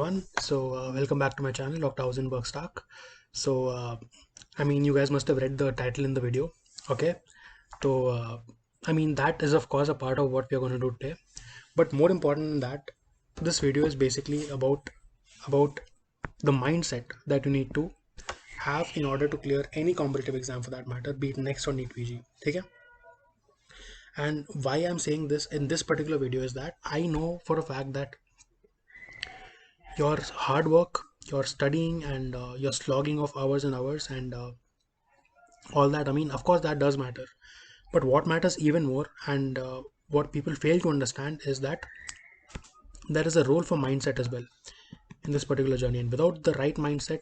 everyone. Welcome back to my channel, Dr. House in Bergstock. You guys must have read the title in the video. Okay, so that is of course a part of what we are going to do today. But more important than that, this video is basically about the mindset that you need to have in order to clear any competitive exam for that matter, be it next or NEET PG. Okay. And why I'm saying this in this particular video is that I know for a fact that your hard work, your studying, and your slogging of hours and hours, and all that, of course that does matter, but what matters even more, and what people fail to understand, is that there is a role for mindset as well in this particular journey. And without the right mindset,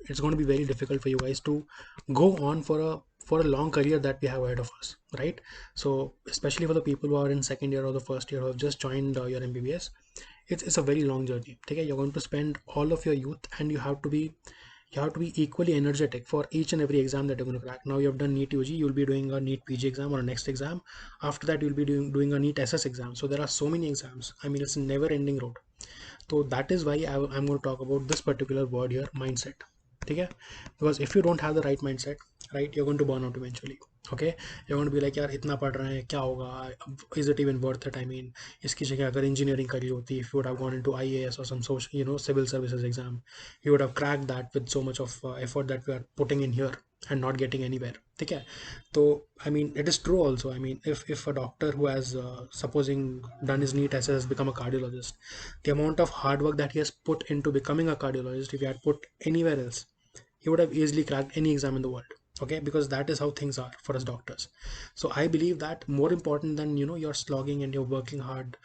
it's going to be very difficult for you guys to go on for a long career that we have ahead of us, right? So especially for the people who are in second year or the first year, who have just joined your MBBS, it's a very long journey. Okay, you're going to spend all of your youth, and you have to be equally energetic for each and every exam that you're going to crack. Now you have done NEET UG, you'll be doing a NEET PG exam or a next exam. After that, you'll be doing a NEET SS exam. So there are so many exams. It's a never ending road. So that is why I'm going to talk about this particular word here, mindset. Okay, because if you don't have the right mindset, right, you're going to burn out eventually. Okay, you're going to be like, यार इतना पढ़ रहे हैं क्या होगा, is it even worth it? इसकी जगह अगर engineering करी होती, if you would have gone into IAS or some social, civil services exam, you would have cracked that with so much of effort that we are putting in here and not getting anywhere. Okay, so it is true also. If a doctor who has supposing done his NEET SS has become a cardiologist, the amount of hard work that he has put into becoming a cardiologist, if he had put anywhere else, he would have easily cracked any exam in the world. Okay, because that is how things are for us doctors. So I believe that more important than you're slogging and you're working hard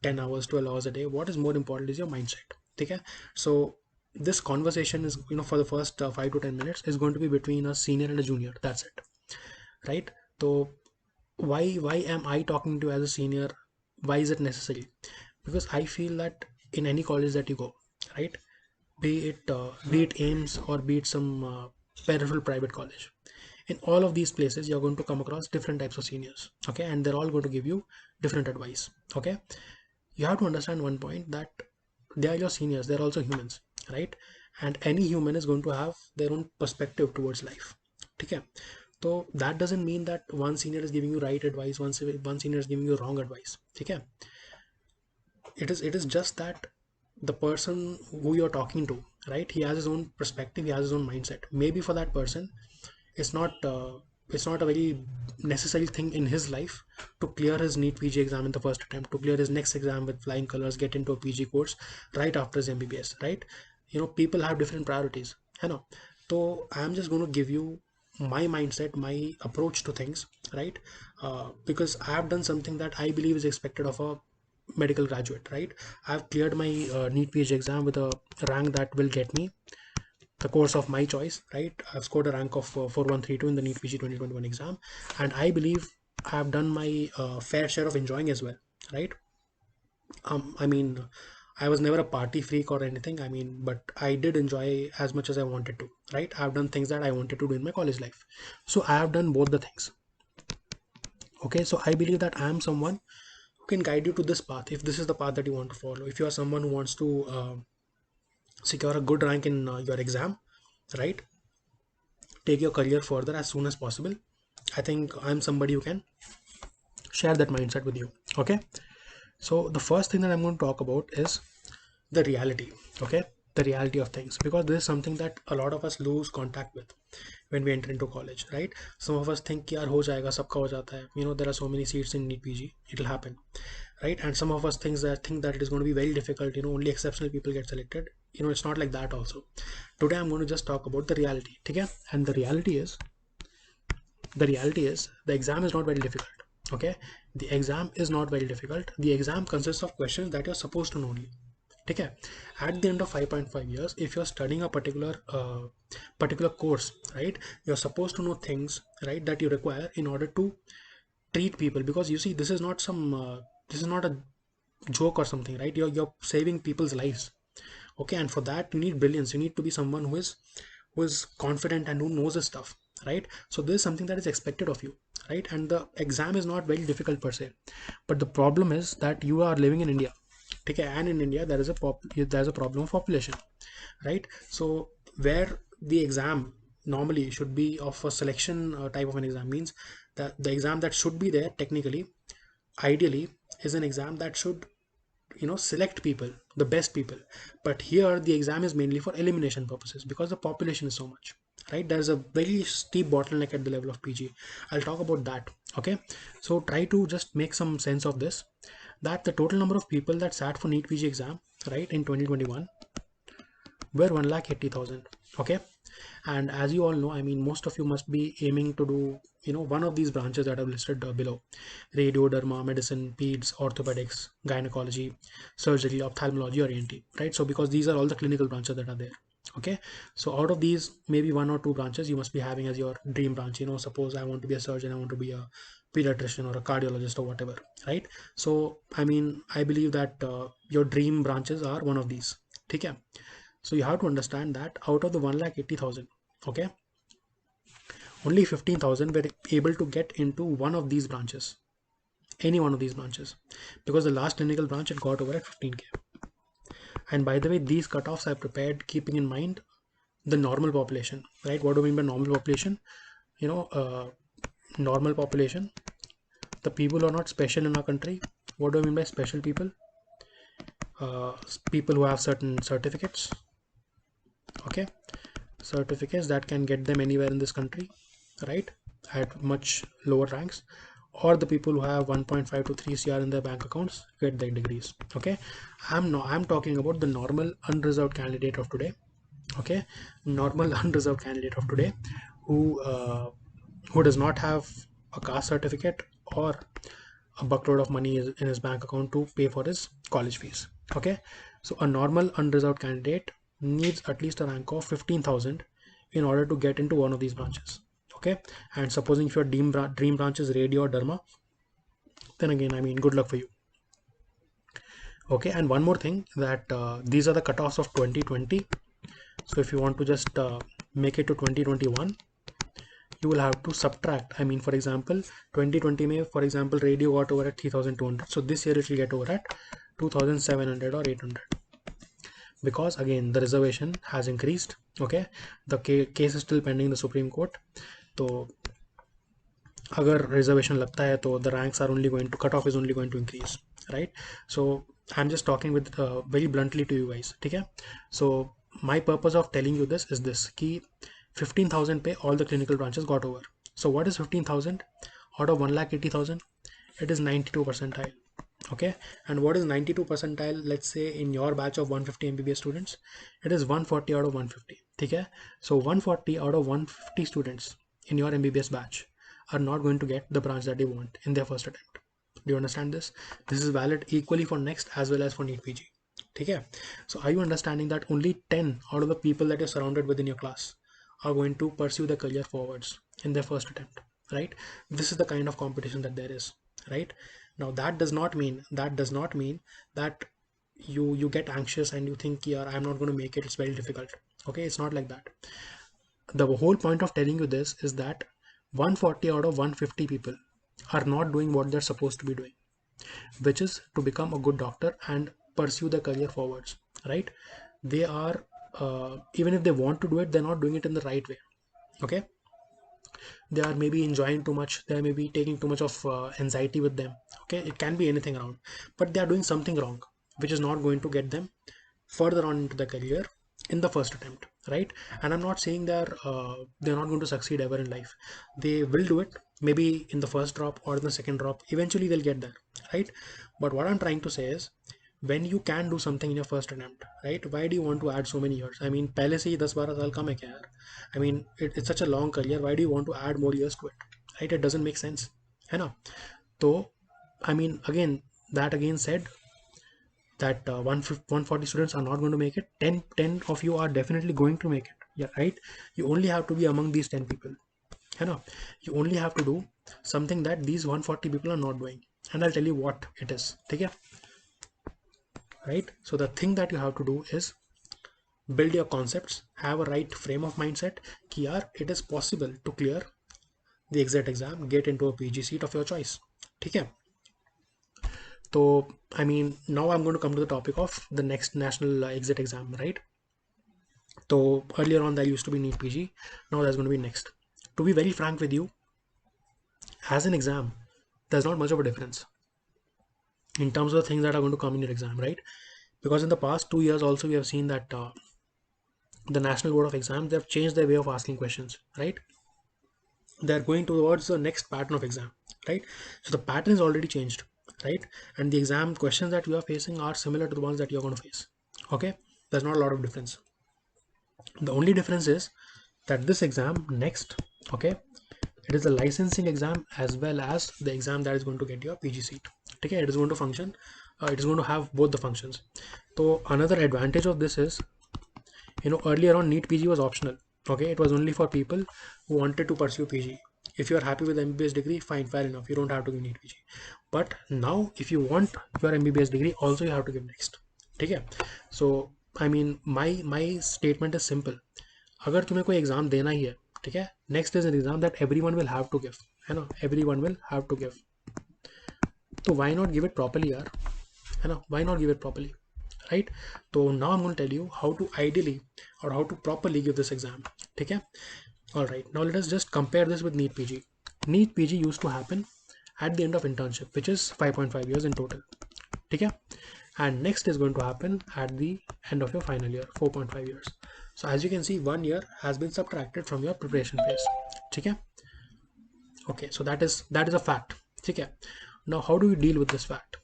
10 hours 12 hours a day, what is more important is your mindset. Okay, so this conversation is, for the first 5 to 10 minutes, is going to be between a senior and a junior. That's it, right? So why am I talking to you as a senior? Why is it necessary? Because I feel that in any college that you go, right, be it AIMS or be it some peripheral private college, in all of these places you're going to come across different types of seniors. Okay, and they're all going to give you different advice. Okay, you have to understand one point, that they are your seniors, they're also humans, right? And any human is going to have their own perspective towards life. Okay, so that doesn't mean that one senior is giving you right advice, one senior is giving you wrong advice. Okay, it is just that the person who you're talking to, right, he has his own perspective, he has his own mindset. Maybe for that person, it's not a very necessary thing in his life to clear his NEET PG exam in the first attempt, to clear his next exam with flying colors, get into a PG course right after his MBBS, right? People have different priorities, so I'm just going to give you my mindset, my approach to things, right? Because I have done something that I believe is expected of a medical graduate, right? I've cleared my NEET PG exam with a rank that will get me the course of my choice, right? I've scored a rank of 4132 in the NEET PG 2021 exam, and I believe I've done my fair share of enjoying as well, right? I mean, I was never a party freak or anything, but I did enjoy as much as I wanted to, right? I've done things that I wanted to do in my college life, so I have done both the things. Okay, so I believe that I am someone who can guide you to this path if this is the path that you want to follow. If you are someone who wants to secure a good rank in your exam, right, take your career further as soon as possible, I think I'm somebody who can share that mindset with you. Okay, so the first thing that I'm going to talk about is the reality. Okay, the reality of things, because this is something that a lot of us lose contact with when we enter into college, right? Some of us think yaar ho jayega, sabka ho jata hai, there are so many seats in NEET PG, it'll happen, right? And some of us think that it is going to be very difficult, only exceptional people get selected. It's not like that also. Today I'm going to just talk about the reality. Okay, and the reality is the exam is not very difficult. Okay, the exam is not very difficult. The exam consists of questions that you're supposed to know only. Okay, at the end of 5.5 years, if you're studying a particular course, right, you're supposed to know things, right, that you require in order to treat people. Because you see, this is not a joke or something, right? You're saving people's lives. Okay, and for that you need brilliance. You need to be someone who is confident and who knows his stuff, right? So this is something that is expected of you, right? And the exam is not very difficult per se, but the problem is that you are living in India, Okay, and in India there's a problem of population, right? So where the exam normally should be of a selection type of an exam, means that the exam that should be there technically, ideally, is an exam that should, select people, the best people. But here the exam is mainly for elimination purposes because the population is so much, right? There's a very steep bottleneck at the level of PG. I'll talk about that. Okay, so try to just make some sense of this, that the total number of people that sat for NEET PG exam, right, in 2021 were 1,80,000. Okay, and as you all know, I mean, most of you must be aiming to do, one of these branches that I've listed below: radio, derma, medicine, peds, orthopedics, gynecology, surgery, ophthalmology, or ENT, right? So because these are all the clinical branches that are there. Okay, so out of these, maybe one or two branches you must be having as your dream branch. Suppose I want to be a surgeon, I want to be a pediatrician or a cardiologist or whatever, right? So I mean, I believe that your dream branches are one of these. Okay, so you have to understand that out of the 1,80,000, okay, only 15,000 were able to get into one of these branches, any one of these branches, because the last clinical branch it got over at 15K. And by the way, these cutoffs are prepared keeping in mind the normal population, right? What do I mean by normal population? You know, normal population, the people who are not special in our country. What do I mean by special people? People who have certain certificates, okay, certificates that can get them anywhere in this country, right, at much lower ranks, or the people who have 1.5 to 3 CR in their bank accounts get their degrees. Okay, I'm talking about the normal unreserved candidate of today. Okay, normal unreserved candidate of today who does not have a caste certificate or a buckload of money in his bank account to pay for his college fees. Okay, so a normal unreserved candidate needs at least a rank of 15,000 in order to get into one of these branches. Okay, and supposing if your dream branch is radio or derma, then again, I mean, good luck for you. Okay, and one more thing, that these are the cutoffs of 2020. So if you want to just make it to 2021, you will have to subtract. I mean, for example, 2020 may, for example, radio got over at 3,200, so this year it will get over at 2,700 or 800, because again the reservation has increased. Okay, the case is still pending in the Supreme Court. So अगर reservation लगता है तो the ranks are only going to, cutoff is only going to increase, right? So I'm just talking with very bluntly to you guys. ठीक है, so my purpose of telling you this is this, कि 15,000 पे all the clinical branches got over. So what is 15,000 out of 1,80,000? It is 92 percentile. Okay, and what is 92 percentile? Let's say in your batch of 150 MBBS students, it is 140 out of 150. Okay, so 140 out of 150 students in your MBBS batch are not going to get the branch that they want in their first attempt. Do you understand this? This is valid equally for next as well as for NEET PG. Okay, so are you understanding that only 10 out of the people that you're surrounded with in your class are going to pursue their career forwards in their first attempt, right? This is the kind of competition that there is, right? Now that does not mean that you get anxious and you think, yeah, I'm not going to make it, it's very difficult. Okay, it's not like that. The whole point of telling you this is that 140 out of 150 people are not doing what they're supposed to be doing, which is to become a good doctor and pursue their career forwards, right? They are even if they want to do it, they're not doing it in the right way. Okay, they are maybe enjoying too much, they may be taking too much of anxiety with them. Okay, it can be anything around, but they are doing something wrong which is not going to get them further on into the career in the first attempt, right? And I'm not saying they're not going to succeed ever in life. They will do it, maybe in the first drop or in the second drop, eventually they'll get there, right? But what I'm trying to say is, when you can do something in your first attempt, right, why do you want to add so many years? I mean, पहले से ही 10-12 साल कम है क्या यार? I mean, it's such a long career, why do you want to add more years to it, right? It doesn't make sense, है ना? तो I mean, again, that again said, that 140 students are not going to make it. 10 of you are definitely going to make it, yeah, right? You only have to be among these 10 people, you know. You only have to do something that these 140 people are not doing, and I'll tell you what it is. Okay, right? So the thing that you have to do is build your concepts, have a right frame of mindset कि यार it is possible to clear the exit exam, get into a PG seat of your choice. ठीक है, So, I mean, now I'm going to come to the topic of the next national exit exam, right? So earlier on there used to be NEET PG, now there's going to be next. To be very frank with you, as an exam, there's not much of a difference in terms of the things that are going to come in your exam, right? Because in the past 2 years also we have seen that the National Board of Exams, they have changed their way of asking questions, right? They're going towards the next pattern of exam, right? So the pattern is already changed, right? And the exam questions that you are facing are similar to the ones that you're going to face. Okay, there's not a lot of difference. The only difference is that this exam next, okay, it is a licensing exam as well as the exam that is going to get your PG seat. Okay, it is going to function, it is going to have both the functions. So another advantage of this is, earlier on NEET PG was optional. Okay, it was only for people who wanted to pursue PG. If you are happy with MBBS degree, fine, fair enough, you don't have to give NEET PG. But now if you want your MBBS degree also, you have to give next. Okay, so I mean my statement is simple. अगर तुम्हें कोई exam देना ही है, ठीक है, next is an exam that everyone will have to give, है ना, everyone will have to give. तो why not give it properly यार, है ना, why not give it properly, right? तो now I am going to tell you how to ideally और how to properly give this exam. ठीक है, all right, now let us just compare this with NEET PG. NEET PG used to happen at the end of internship, which is 5.5 years in total. ठीक है, and next is going to happen at the end of your final year, 4.5 years. So as you can see, 1 year has been subtracted from your preparation phase. ठीक है, okay, so that is a fact. ठीक है, now how do you deal with this fact?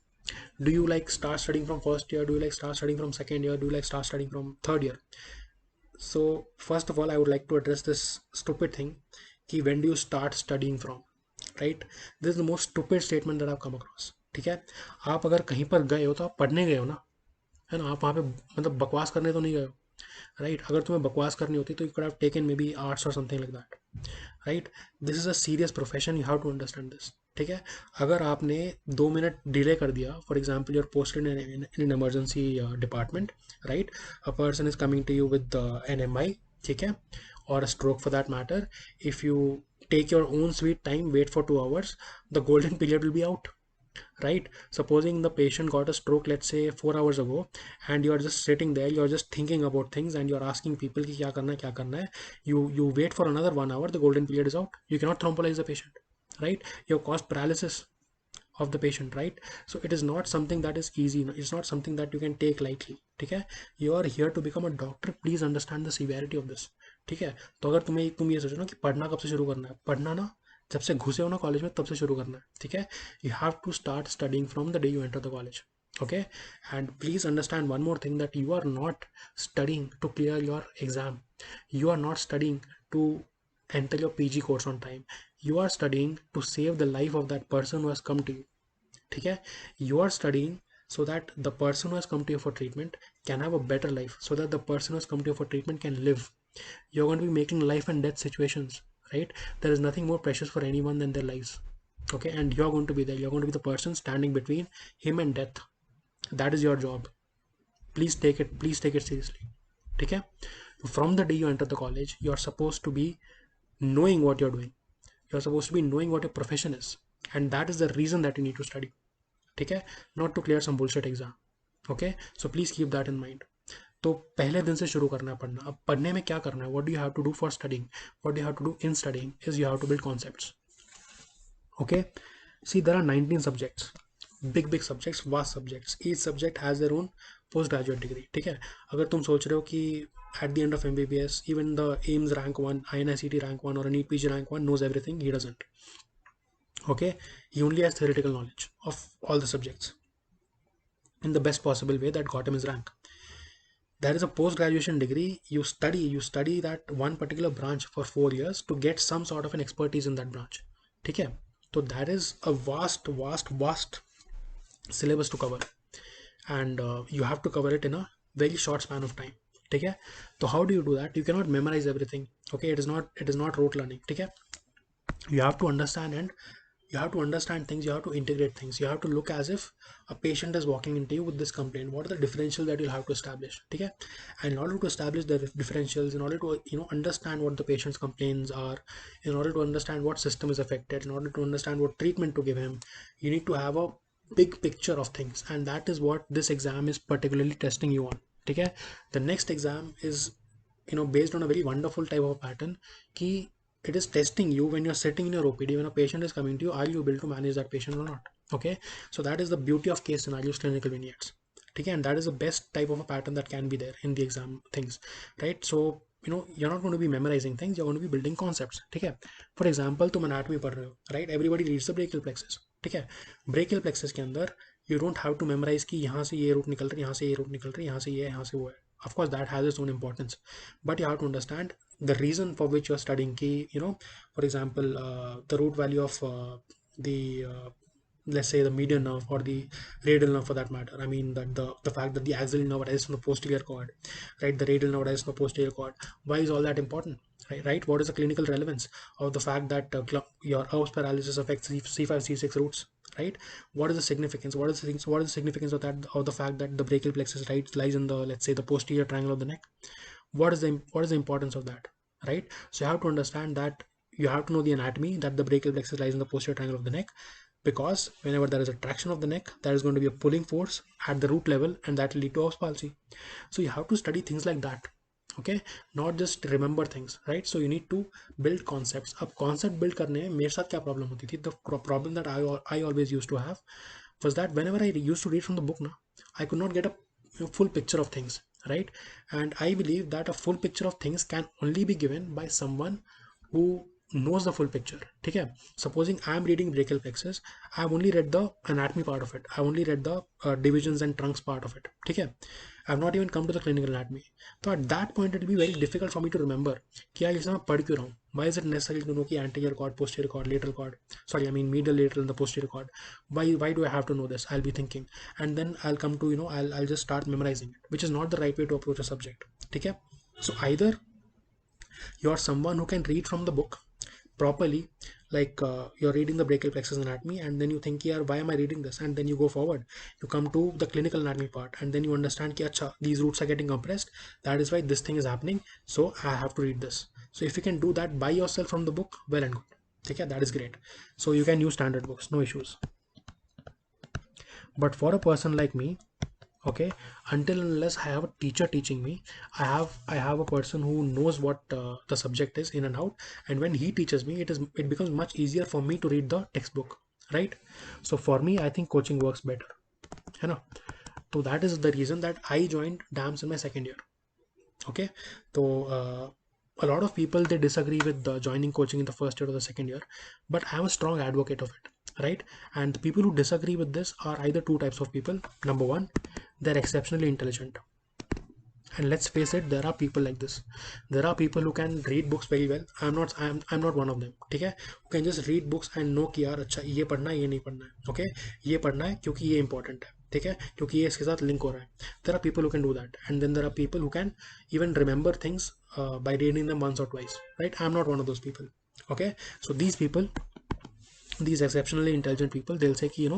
Do you like start studying from first year? Do you like start studying from second year? Do you like start studying from third year? So first of all, I would like to address this stupid thing कि when do you start studying from, right? This is the most stupid statement that I've come across. ठीक है, आप अगर कहीं पर गए हो तो आप पढ़ने गए हो ना, है ना, आप वहाँ पे मतलब बकवास करने तो नहीं गए हो, राइट? अगर तुम्हें बकवास करनी होती तो you could have taken maybe arts और something like that, right? This is a serious profession, you have to understand this. ठीक है, अगर आपने 2 मिनट डिले कर दिया, for example you're posted in emergency department, right? A person is coming to you with an MI, ठीक है, or a stroke for that matter. If you take your own sweet time, wait for 2 hours, the golden period will be out, right? Supposing the patient got a stroke, let's say 4 hours ago, and you are just sitting there, you are just thinking about things, and you are asking people कि क्या करना है. You wait for another 1 hour, the golden period is out. You cannot thrombolize the patient, right? You have caused paralysis of the patient, right? So it is not something that is easy. It's not something that you can take lightly. ठीक है, you are here to become a doctor, please understand the severity of this. ठीक है, तो अगर तुम ये सोचो ना कि पढ़ना कब से शुरू करना है, पढ़ना ना जब से घुसे हो ना कॉलेज में तब से शुरू करना है. ठीक है, you have to start studying from the day you enter the college. Okay, and please understand one more thing, that you are not studying to clear your exam. You are not studying to enter your PG course on time. You are studying to save the life of that person who has come to you. ठीक है, you are studying so that the person who has come to you for treatment can have a better life, so that the person who has come to you for treatment can live. You're going to be making life and death situations, right? There is nothing more precious for anyone than their lives. Okay, and you're going to be there, you're going to be the person standing between him and death. That is your job. Please take it seriously. ठीक है, from the day you enter the college, you are supposed to be knowing what you're doing. You're supposed to be knowing what your profession is, and that is the reason that you need to study. ठीक है, not to clear some bullshit exam. Okay, so please keep that in mind. तो पहले दिन से शुरू करना है पढ़ना. अब पढ़ने में क्या करना है, what do you have to do for studying, what do you have to do in studying is you have to build concepts. Okay, see, there are 19 subjects, big subjects, vast subjects. Each subject has their own post graduate degree. ठीक है, अगर तुम सोच रहे हो कि at the end of MBBS, even the AIMS rank 1, INICT rank 1 or a NEET PG rank 1 knows everything, he doesn't. Okay, he only has theoretical knowledge of all the subjects in the best possible way that got him his rank. There is a post-graduation degree. You study that one particular branch for 4 years to get some sort of an expertise in that branch. ठीक है, so that is a vast syllabus to cover, and you have to cover it in a very short span of time. ठीक है, so how do you do that? You cannot memorize everything. Okay, it is not rote learning. ठीक है, you have to understand, and you have to understand things, you have to integrate things, you have to look as if a patient is walking into you with this complaint. What are the differentials that you'll have to establish? Okay, and in order to establish the differentials, in order to understand what the patient's complaints are, in order to understand what system is affected, in order to understand what treatment to give him, you need to have a big picture of things, and that is what this exam is particularly testing you on. Okay, the next exam is, based on a very wonderful type of pattern. Key, it is testing you when you're sitting in your OPD, when a patient is coming to you, are you able to manage that patient or not? Okay, so that is the beauty of case scenarios, clinical vignettes. Okay, and that is the best type of a pattern that can be there in the exam things, right? So you're not going to be memorizing things, you're going to be building concepts. Okay, for example, तुम anatomy पढ़ रहे हो, right? Everybody reads the brachial plexus. ठीक है, brachial plexus के अंदर you don't have to memorise कि यहाँ से ये रूट निकल रही है, यहाँ से ये रूट निकल रही है, यहाँ से ये, यहाँ से वो है. Of course that has its own importance, but you have to understand the reason for which you're studying ki, for example, the root value of the let's say the median nerve or the radial nerve for that matter. I mean that the fact that the axillary nerve arises from the posterior cord, right? The radial nerve arises from the posterior cord. Why is all that important? Right? What is the clinical relevance of the fact that your Erb's paralysis affects C5, C6 roots? Right? What is the significance? What is the significance of that, of the fact that the brachial plexus, right, lies in the, let's say, the posterior triangle of the neck? What is the importance of that? Right? So you have to understand that you have to know the anatomy, that the brachial plexus lies in the posterior triangle of the neck, because whenever there is a traction of the neck, there is going to be a pulling force at the root level, and that will lead to Erb's palsy. So you have to study things like that. Okay, not just remember things, right? So you need to build concepts. अब concept build करने में मेरे साथ क्या problem होती थी? The problem that I always used to have was that whenever I used to read from the book, I could not get a full picture of things, right? And I believe that a full picture of things can only be given by someone who knows the full picture. Okay, supposing I am reading brachial plexus, I have only read the anatomy part of it, I only read the divisions and trunks part of it. Okay, I have not even come to the clinical anatomy. So at that point it will be very difficult for me to remember कि यार इसमें मैं पढ़ क्यों रहा हूँ. Why is it necessary to know कि anterior cord, posterior cord, lateral cord, sorry, I mean medial, lateral and the posterior cord? Why do I have to know this? I'll be thinking, and then I'll come to, I'll just start memorizing it, which is not the right way to approach a subject. Okay, so either you're someone who can read from the book properly, like you're reading the brachial plexus anatomy, and then you think, yeah, why am I reading this? And then you go forward, you come to the clinical anatomy part, and then you understand ki, acha, these roots are getting compressed, that is why this thing is happening, so I have to read this. So if you can do that by yourself from the book, well and good. Okay, that is great. So you can use standard books, no issues. But for a person like me, okay, until unless I have a teacher teaching me, I have a person who knows what the subject is in and out, and when he teaches me, it becomes much easier for me to read the textbook, right? So for me, I think coaching works better, you know. So that is the reason that I joined DAMS in my second year. Okay, so a lot of people, they disagree with the joining coaching in the first year or the second year, but I'm a strong advocate of it, right? And the people who disagree with this are either two types of people. Number one, they're exceptionally intelligent, and let's face it, there are people like this. There are people who can read books very well. I'm not one of them. ठीक है, who can just read books and know कि यार अच्छा ये पढ़ना है, ये नहीं पढ़ना है. Okay, ये पढ़ना है क्योंकि ये important है, ठीक है, क्योंकि ये इसके साथ लिंक हो रहा है. There are people who can do that, and then there are people who can even remember things by reading them once or twice, right? I'm not one of those people. Okay, so these people, these exceptionally intelligent people, they'll say ki,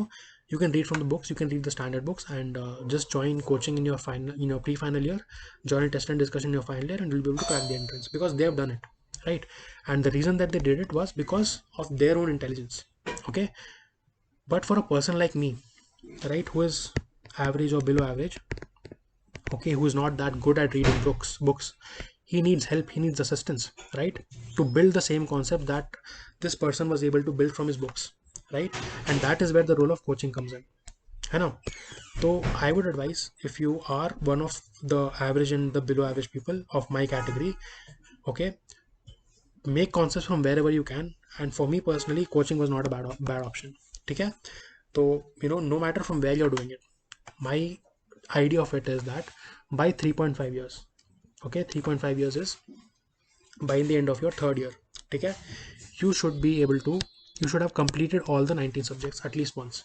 you can read from the books, you can read the standard books, and just join coaching in your final, pre-final year, join a test and discussion in your final year, and you'll be able to crack the entrance, because they have done it, right? And the reason that they did it was because of their own intelligence. Okay, but for a person like me, right, who is average or below average, okay, who is not that good at reading books, he needs help, he needs assistance, right, to build the same concept that this person was able to build from his books, right? And that is where the role of coaching comes in, I know. So I would advise, if you are one of the average and the below average people of my category, okay, make concepts from wherever you can. And for me personally, coaching was not a bad option. Okay, so no matter from where you're doing it, my idea of it is that by 3.5 years, okay, 3.5 years is by the end of your third year. Okay, you should be able to, you should have completed all the 19 subjects at least once.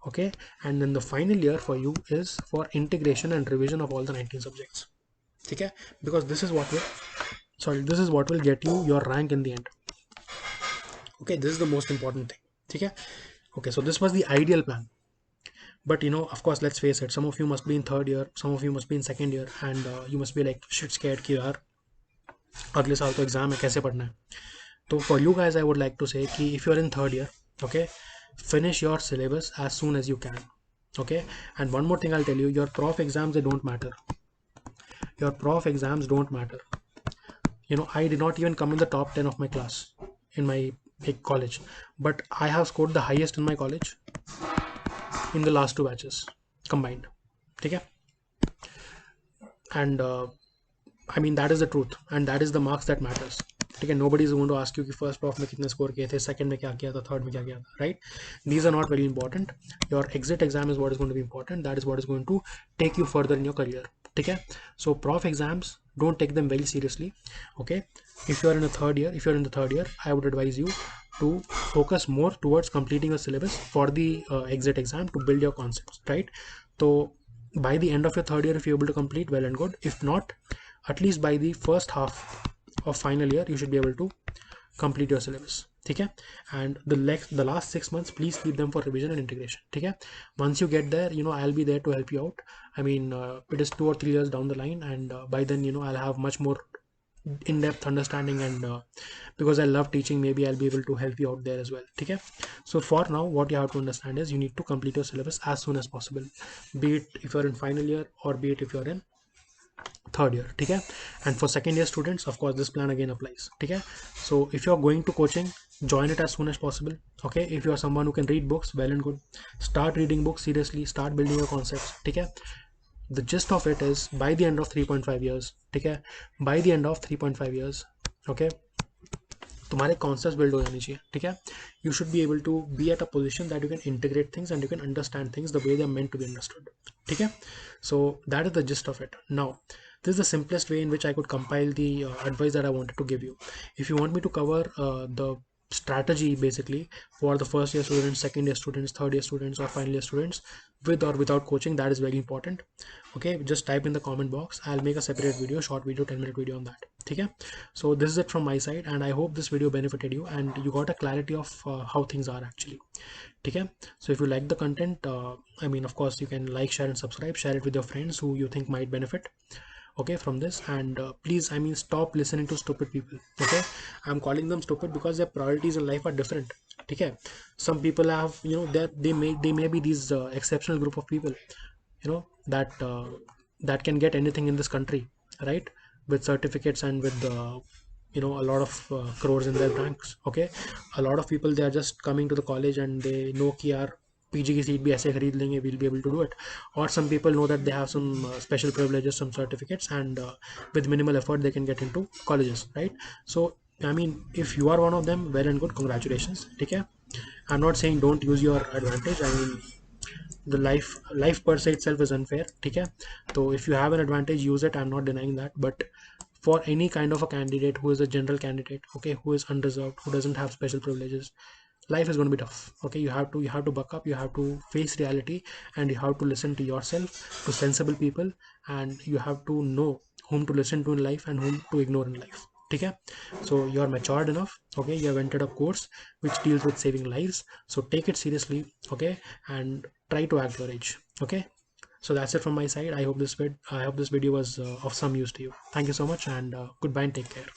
Okay, and then the final year for you is for integration and revision of all the 19 subjects. Okay, because this is what will get you your rank in the end. Okay, this is the most important thing. Okay, so this was the ideal plan. But of course, let's face it, some of you must be in third year, some of you must be in second year, and you must be like shit scared कि यार अगले साल तो exam है, कैसे पढ़ना है. तो for you guys, I would like to say कि if you are in third year, okay, finish your syllabus as soon as you can. Okay, and one more thing I'll tell you, your prof exams, they don't matter. Your prof exams don't matter. I did not even come in the top 10 of my class in my college, but I have scored the highest in my college in the last two batches combined. Okay, and I mean, that is the truth, and that is the marks that matters. Okay, nobody is going to ask you कि first prof में कितने score किए थे, second में क्या किया था, third में क्या किया था, right? These are not very important. Your exit exam is what is going to be important. That is what is going to take you further in your career. Okay, so prof exams, don't take them very seriously. Okay, if you are in the third year, I would advise you to focus more towards completing your syllabus for the exit exam to build your concepts, right? So by the end of your third year, if you're able to complete, well and good. If not, at least by the first half of final year, you should be able to complete your syllabus. Okay, and the last 6 months, please keep them for revision and integration. Okay, once you get there, I'll be there to help you out. I mean, it is 2 or 3 years down the line, and by then, I'll have much more in-depth understanding, and because I love teaching, maybe I'll be able to help you out there as well. Okay, so for now, what you have to understand is you need to complete your syllabus as soon as possible, be it if you're in final year or be it if you're in third year. Okay, and for second year students, of course, this plan again applies. Okay, so if you're going to coaching, join it as soon as possible. Okay, if you are someone who can read books, well and good, start reading books seriously, start building your concepts. Okay, the gist of it is by the end of 3.5 years, okay, by the end of 3.5 years, okay, तुम्हारे concepts build हो जाने चाहिए. ठीक है, you should be able to be at a position that you can integrate things and you can understand things the way they are meant to be understood. ठीक है, so that is the gist of it. Now this is the simplest way in which I could compile the advice that I wanted to give you. If you want me to cover the strategy basically for the first year students, second year students, third year students, or final year students, with or without coaching, that is very important. Okay, just type in the comment box. I'll make a separate video, short video, 10-minute video on that. Okay, so this is it from my side, and I hope this video benefited you and you got a clarity of how things are actually. Okay, so if you like the content, I mean, of course, you can like, share and subscribe, share it with your friends who you think might benefit, okay, from this. And please, I mean, stop listening to stupid people. Okay, I'm calling them stupid because their priorities in life are different. Okay, some people have, they may be these exceptional group of people, that can get anything in this country, right, with certificates and with a lot of crores in their banks. Okay, a lot of people, they are just coming to the college and they know कि यार PG की seat भी ऐसे खरीद लेंगे, we'll be able to do it. Or some people know that they have some special privileges, some certificates, and with minimal effort they can get into colleges, right? So I mean, if you are one of them, well and good, congratulations. Okay, I'm not saying don't use your advantage. I mean, the life per se itself is unfair. Okay, so if you have an advantage, use it. I'm not denying that, but for any kind of a candidate who is a general candidate, okay, who is unreserved, who doesn't have special privileges, life is going to be tough. Okay, you have to buck up, you have to face reality, and you have to listen to yourself, to sensible people, and you have to know whom to listen to in life and whom to ignore in life. Okay, so you're matured enough. Okay, you have entered a course which deals with saving lives, so take it seriously. Okay, and try to act your age. Okay, so that's it from my side. I hope this video was of some use to you. Thank you so much, and goodbye and take care.